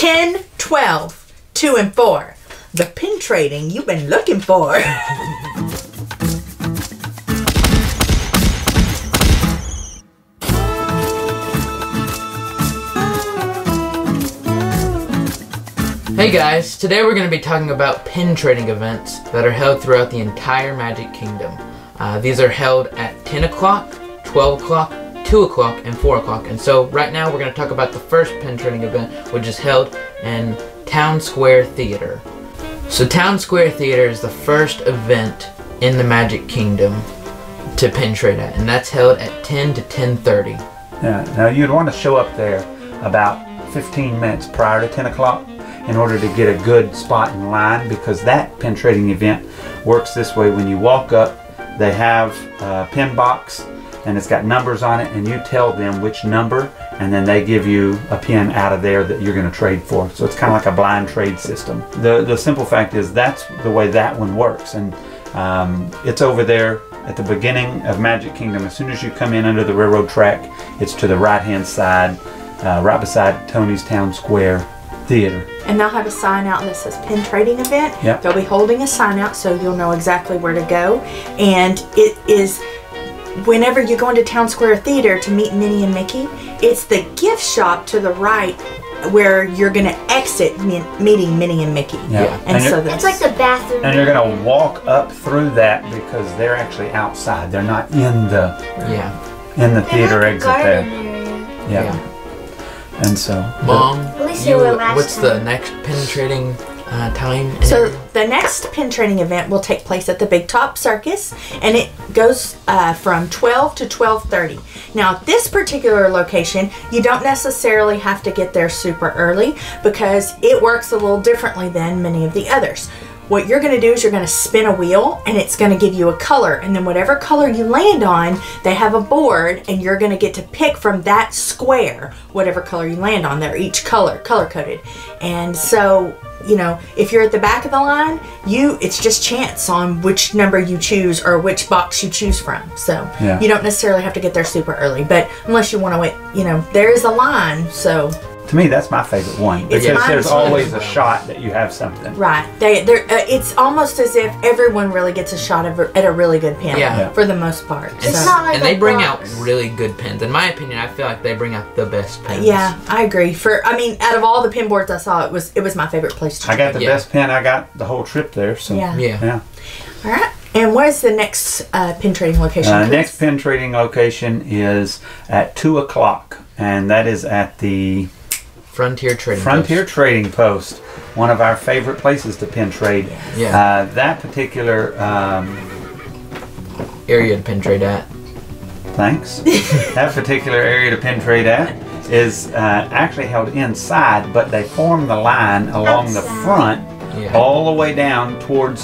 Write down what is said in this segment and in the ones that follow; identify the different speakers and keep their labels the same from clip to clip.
Speaker 1: 10, 12, 2, and 4. The pin trading you've been looking for.
Speaker 2: Hey guys, today we're going to be talking about pin trading events that are held throughout the entire Magic Kingdom. These are held at 10 o'clock, 12 o'clock, 2 o'clock, and 4 o'clock. And so right now we're going to talk about the first pin trading event, which is held in Town Square Theater. So Town Square Theater is the first event in the Magic Kingdom to pin trade at, and that's held at 10 to 10:30.
Speaker 3: Yeah, now you'd want to show up there about 15 minutes prior to 10 o'clock in order to get a good spot in line, because that pin trading event works this way. When you walk up, they have a pin box and it's got numbers on it, and you tell them which number, and then they give you a pin out of there that you're going to trade for. So it's kind of like a blind trade system. The simple fact is that's the way that one works, and it's over there at the beginning of Magic Kingdom. As soon as you come in under the railroad track, it's to the right hand side, right beside Tony's Town Square Theater.
Speaker 1: And they'll have a sign out that says pin trading event.
Speaker 3: Yep.
Speaker 1: They'll be holding a sign out so you'll know exactly where to go. And it is, whenever you go into Town Square Theater to meet Minnie and Mickey, it's the gift shop to the right where you're going to exit meeting Minnie and Mickey.
Speaker 3: Yeah.
Speaker 1: And so
Speaker 4: it's like the bathroom.
Speaker 3: And you're going to walk up through that because they're actually outside. They're not in the theater exit there. Yeah. And so,
Speaker 2: Mom, what's
Speaker 4: time.
Speaker 2: the next pin trading time?
Speaker 1: So the next pin trading event will take place at the Big Top Circus, and it goes from 12 to 12:30. Now at this particular location, you don't necessarily have to get there super early because it works a little differently than many of the others. What you're going to do is you're going to spin a wheel, and it's going to give you a color, and then whatever color you land on, they have a board, and you're going to get to pick from that square whatever color you land on. They're each color coded, and so, you know, if you're at the back of the line, it's just chance on which number you choose or which box you choose from. So you don't necessarily have to get there super early, but unless you want to wait, you know, there is a line. So
Speaker 3: to me, that's my favorite one, because there's always a shot that you have something.
Speaker 1: Right. It's almost as if everyone really gets a shot at a really good pin.
Speaker 2: Yeah.
Speaker 1: For the most part.
Speaker 4: It's not like
Speaker 2: and they bring out really good pins. In my opinion, I feel like they bring out the best pins.
Speaker 1: Yeah, I agree. I mean, out of all the pin boards I saw, it was my favorite place to
Speaker 3: I got the best pin I got the whole trip there. So
Speaker 1: yeah. All right. And what is the next pin trading location?
Speaker 3: Next pin trading location is at 2 o'clock, and that is at the
Speaker 2: Frontier
Speaker 3: Trading Post, one of our favorite places to pin trade.
Speaker 2: Yeah.
Speaker 3: That particular
Speaker 2: area to pin trade at.
Speaker 3: Thanks. That particular area to pin trade at is actually held inside, but they form the line along the front all the way down towards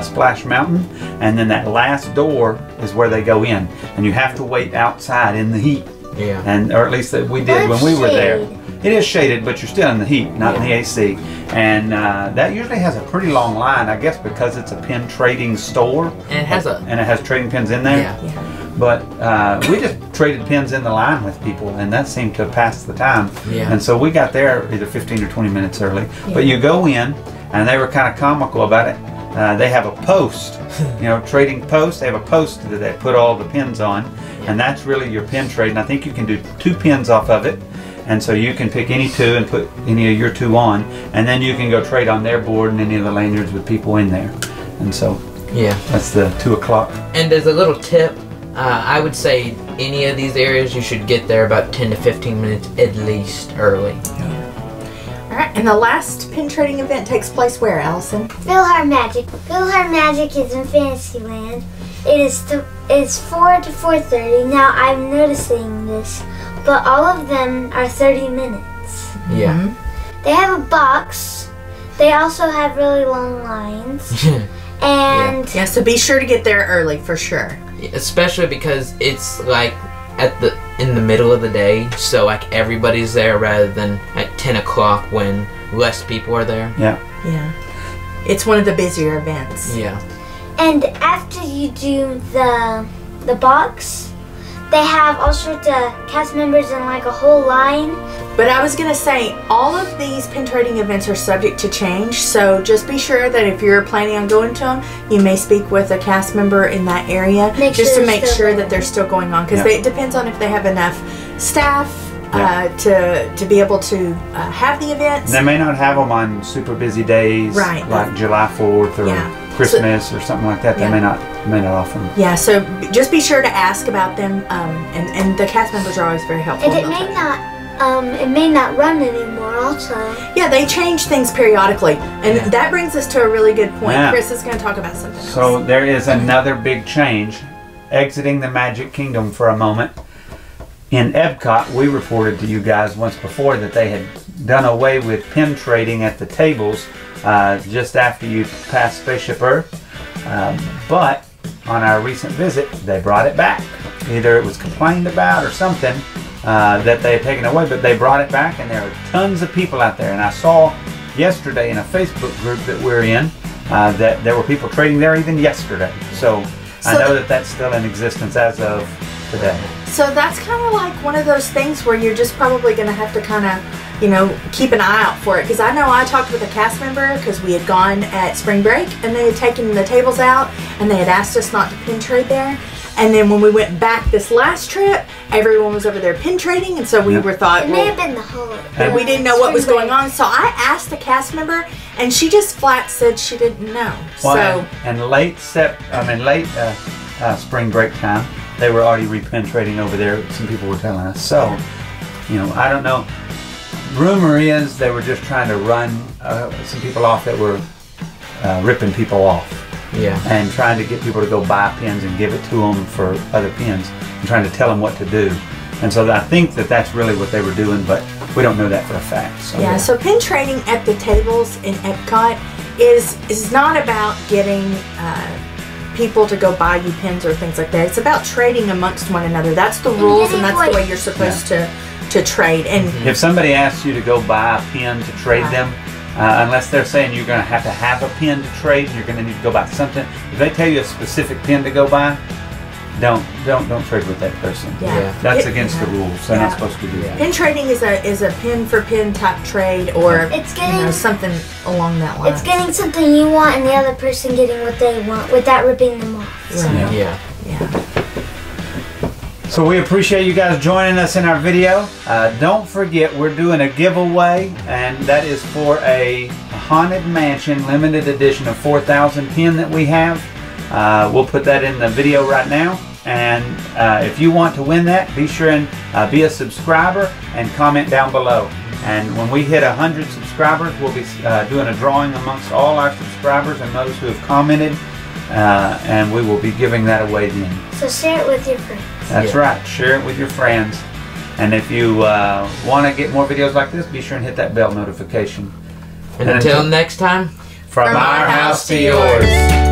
Speaker 3: Splash Mountain, and then that last door is where they go in, and you have to wait outside in the heat.
Speaker 2: Yeah.
Speaker 3: Or at least that we did when we were there. It is shaded, but you're still in the heat, not in the AC. And that usually has a pretty long line, I guess, because it's a pin trading store.
Speaker 2: And it has
Speaker 3: trading pins in there.
Speaker 2: Yeah.
Speaker 3: But we just traded pins in the line with people, and that seemed to pass the time.
Speaker 2: Yeah.
Speaker 3: And so we got there either 15 or 20 minutes early. Yeah. But you go in, and they were kind of comical about it. They have a post, you know, trading post. They have a post that they put all the pins on, and that's really your pin trade. And I think you can do 2 pins off of it. And so you can pick any 2 and put any of your 2 on, and then you can go trade on their board and any of the lanyards with people in there. And so that's the 2 o'clock.
Speaker 2: And as a little tip, I would say any of these areas you should get there about 10 to 15 minutes at least early.
Speaker 1: All right, and the last pin trading event takes place where, Ellison?
Speaker 4: Philhar Magic. Philhar Magic is in Fantasyland. It's 4 to 4:30. Now I'm noticing this, but all of them are 30 minutes.
Speaker 2: Yeah.
Speaker 4: They have a box. They also have really long lines. And
Speaker 1: so be sure to get there early for sure.
Speaker 2: Especially because it's like in the middle of the day, so like everybody's there rather than at 10 o'clock when less people are there.
Speaker 3: Yeah.
Speaker 1: It's one of the busier events.
Speaker 2: Yeah.
Speaker 4: And after you do the box, they have all sorts of cast members in like a whole line.
Speaker 1: But I was gonna say, all of these pin trading events are subject to change, so just be sure that if you're planning on going to them, you may speak with a cast member in that area just to make sure that they're still going on, because it depends on if they have enough staff to be able to have the events.
Speaker 3: They may not have them on super busy days, like July 4th or Christmas or something like that. They may not offer them.
Speaker 1: Yeah, so just be sure to ask about them, and the cast members are always very helpful.
Speaker 4: And it may not run anymore also. Yeah,
Speaker 1: they change things periodically. And that brings us to a really good point. Chris is going to talk about something else.
Speaker 3: So there is another big change. Exiting the Magic Kingdom for a moment. In Epcot, we reported to you guys once before that they had done away with pin trading at the tables just after you passed Spaceship Earth. But on our recent visit, they brought it back. Either it was complained about or something. That they had taken away, but they brought it back, and there are tons of people out there. And I saw yesterday in a Facebook group that we're in that there were people trading there even yesterday. So I know that that's still in existence as of today.
Speaker 1: So that's kind of like one of those things where you're just probably going to have to kind of, you know, keep an eye out for it. Because I know I talked with a cast member because we had gone at spring break and they had taken the tables out and they had asked us not to pin trade there. And then when we went back this last trip, everyone was over there pin trading, and so we were thought,
Speaker 4: it may have been the whole.
Speaker 1: And we didn't know what was going on. So I asked the cast member, and she just flat said she didn't know.
Speaker 3: Well, and late spring break time, they were already repin trading over there. Some people were telling us. So, you know, I don't know. Rumor is they were just trying to run some people off that were ripping people off.
Speaker 2: Yeah.
Speaker 3: And trying to get people to go buy pins and give it to them for other pins, and trying to tell them what to do. And so I think that that's really what they were doing, but we don't know that for a fact. So.
Speaker 1: Yeah, so pin trading at the tables in Epcot is not about getting people to go buy you pins or things like that. It's about trading amongst one another. That's the rules, and that's the way you're supposed to trade. And
Speaker 3: if somebody asks you to go buy a pin to trade them, unless they're saying you're going to have a pin to trade, and you're going to need to go buy something. If they tell you a specific pin to go buy, don't trade with that person.
Speaker 1: Yeah.
Speaker 3: That's against the rules. They're not supposed to do that.
Speaker 1: Pin trading is a pin for pin type trade, or something along that line.
Speaker 4: It's getting something you want and the other person getting what they want without ripping them off. So.
Speaker 2: Yeah.
Speaker 3: So we appreciate you guys joining us in our video. Don't forget, we're doing a giveaway, and that is for a Haunted Mansion limited edition of 4,000 pin that we have. We'll put that in the video right now. And if you want to win that, be sure and be a subscriber and comment down below. And when we hit 100 subscribers, we'll be doing a drawing amongst all our subscribers and those who have commented. And we will be giving that away then.
Speaker 4: So share it with your friends.
Speaker 3: That's right. Share it with your friends. And if you want to get more videos like this, be sure and hit that bell notification.
Speaker 2: And until next time,
Speaker 3: from our house to yours.